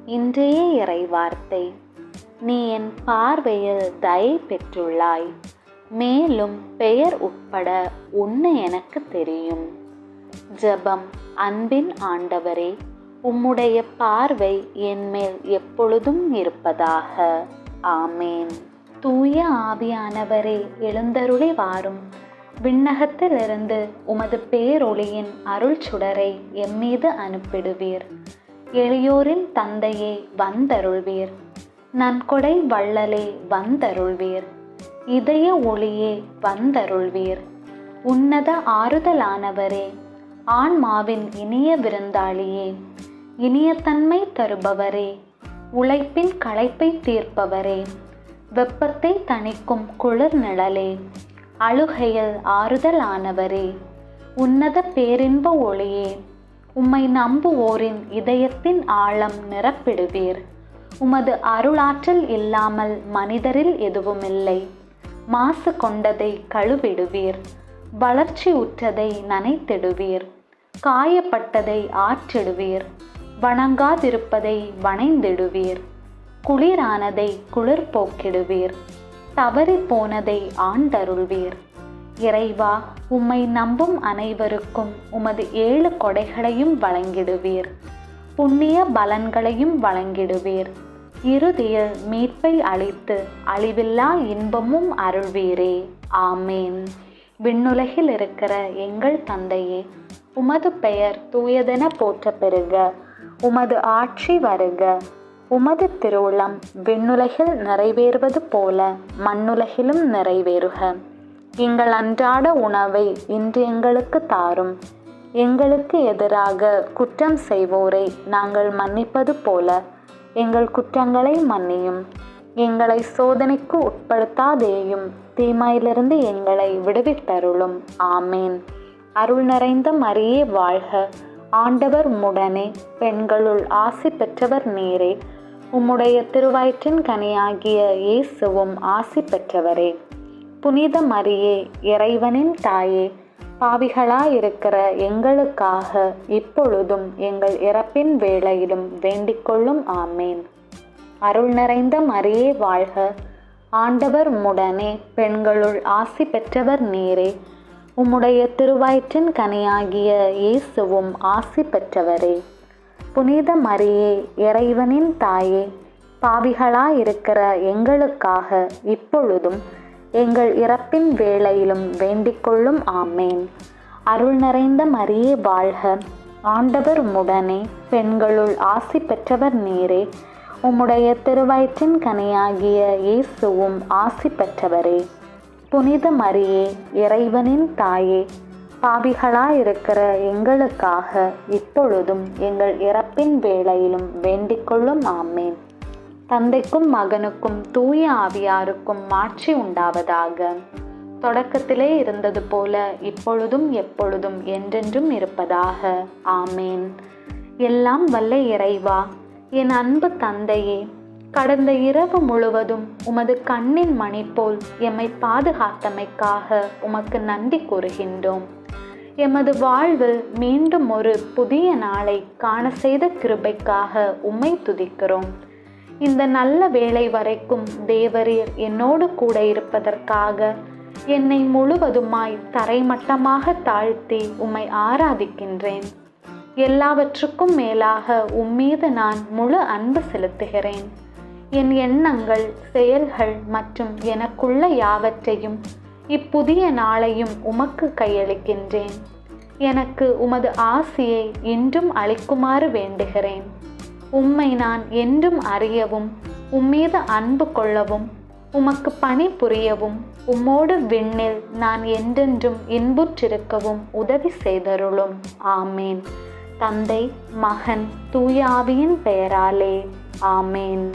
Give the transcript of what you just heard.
இன்றைய இறைவார்த்தை. நீ என் பார்வையில் தயை பெற்றுள்ளாய், மேலும் பெயர் உட்பட உன்னை எனக்கு தெரியும். ஜெபம். அன்பின் ஆண்டவரே, உம்முடைய பார்வை என்மேல் எப்பொழுதும் இருப்பதாக. ஆமேன். தூய ஆவியானவரே, எழுந்தருளி வாரும். விண்ணகத்திலிருந்து உமது பேரொளியின் அருள் சுடரை எம்மீது அனுப்பிடுவீர். எளியோரின் தந்தையே, வந்தருள்வீர். நன்கொடை வள்ளலே, வந்தருள்வீர். இதய ஒளியே, வந்தருள்வீர். உன்னத ஆறுதலானவரே, ஆன்மாவின் இனிய விருந்தாளியே, இனிய தன்மை தருபவரே, உழைப்பின் களைப்பை தீர்ப்பவரே, வெப்பத்தை தணிக்கும் குளிர் நிழலே, அழுகையில் ஆறுதலானவரே, உன்னத பேரின்ப ஒளியே, உம்மை நம்புவோரின் இதயத்தின் ஆழம் நிரப்பிடுவீர். உமது அருளாற்றல் இல்லாமல் மனிதரில் எதுவுமில்லை. மாசு கொண்டதை கழுவிடுவீர். வளர்ச்சி உற்றதை நனைத்திடுவீர். காயப்பட்டதை ஆற்றிடுவீர். வணங்காதிருப்பதை வணைந்திடுவீர். குளிரானதை குளிர் போக்கிடுவீர். தவறி போனதை ஆண்டருள்வீர். இறைவா, உம்மை நம்பும் அனைவருக்கும் உமது 7 கொடைகளையும் வழங்கிடுவீர். புண்ணிய பலன்களையும் வழங்கிடுவீர். இறுதியில் மீட்பை அளித்து அழிவில்லா இன்பமும் அருள்வீரே. ஆமேன். விண்ணுலகில் இருக்கிற எங்கள் தந்தையே, உமது பெயர் தூயதென போற்ற பெறுக. உமது ஆட்சி வருக. உமது திருவுளம் விண்ணுலகில் நிறைவேறுவது போல மண்ணுலகிலும் நிறைவேறுக. எங்கள் அன்றாட உணவை இன்று எங்களுக்கு தாரும். எங்களுக்கு எதிராக குற்றம் செய்வோரை நாங்கள் மன்னிப்பது போல எங்கள் குற்றங்களை மன்னியும். எங்களை சோதனைக்கு உட்படுத்தாதேயும், தீமையிலிருந்து எங்களை விடுவித்தருளும். ஆமேன். அருள் நிறைந்த மரியே வாழ்க. ஆண்டவர் உம்முடனே, பெண்களுள் ஆசி பெற்றவர் நீரே. உம்முடைய திருவயிற்றின் கனியாகிய இயேசுவும் ஆசி பெற்றவரே. புனித மரியே, இறைவனின் தாயே, பாவிகளாயிருக்கிற எங்களுக்காக இப்பொழுதும் எங்கள் இறப்பின் வேளையிலும் வேண்டிக்கொள்ளும். ஆமேன். அருள் நிறைந்த மரியே வாழ்க. ஆண்டவர் உம்முடனே, பெண்களுள் ஆசி பெற்றவர் நீரே. உம்முடைய திருவயிற்றின் கனியாகிய இயேசுவும் ஆசி பெற்றவரே. புனித மரியே, இறைவனின் தாயே, பாவிகளாயிருக்கிற எங்களுக்காக இப்பொழுதும் எங்கள் இறப்பின் வேளையிலும் வேண்டிக்கொள்ளும். ஆமேன். அருள் நிறைந்த மரியே வாழ்க. ஆண்டவர் உம்முடனே, பெண்களுள் ஆசி பெற்றவர் நீரே. உம்முடைய திருவயிற்றின் கனியாகிய இயேசுவும் ஆசி பெற்றவரே. புனித மரியே, இறைவனின் தாயே, பாவிகளாயிருக்கிற எங்களுக்காக இப்பொழுதும் எங்கள் இறப்பின் வேளையிலும் வேண்டிக்கொள்ளும். ஆமேன். தந்தைக்கும் மகனுக்கும் தூய ஆவியாருக்கும் மாட்சி உண்டாவதாக. தொடக்கத்திலே இருந்தது போல இப்பொழுதும் எப்பொழுதும் என்றென்றும் இருப்பதாக. ஆமேன். எல்லாம் வல்ல இறைவா, என் அன்பு தந்தையே, கடந்த இரவு முழுவதும் உமது கண்ணின் மணி போல் எம்மை பாதுகாத்தமைக்காக உமக்கு நன்றி கூறுகின்றோம். எமது வாழ்வில் மீண்டும் ஒரு புதிய நாளை காண செய்த கிருபைக்காக உம்மை துதிக்கிறோம். இந்த நல்ல வேளை வரைக்கும் தேவரீர் என்னோடு கூட இருப்பதற்காக என்னை முழுவதுமாய் தரைமட்டமாக தாழ்த்தி உம்மை ஆராதிக்கின்றேன். எல்லாவற்றுக்கும் மேலாக உம்மீது நான் முழு அன்பு செலுத்துகிறேன். என் எண்ணங்கள், செயல்கள் மற்றும் எனக்குள்ள யாவற்றையும் இப்புதிய நாளையும் உமக்கு கையளிக்கின்றேன். எனக்கு உமது ஆசியை இன்றும் அளிக்குமாறு வேண்டுகிறேன். உம்மை நான் என்றும் அறியவும், உம்மீது அன்பு கொள்ளவும், உமக்கு பணி புரியவும், உம்மோடு விண்ணில் நான் என்றென்றும் இன்புற்றிருக்கவும் உதவி செய்தருளும். ஆமேன். தந்தை, மகன், தூய ஆவியின் பெயராலே. ஆமேன்.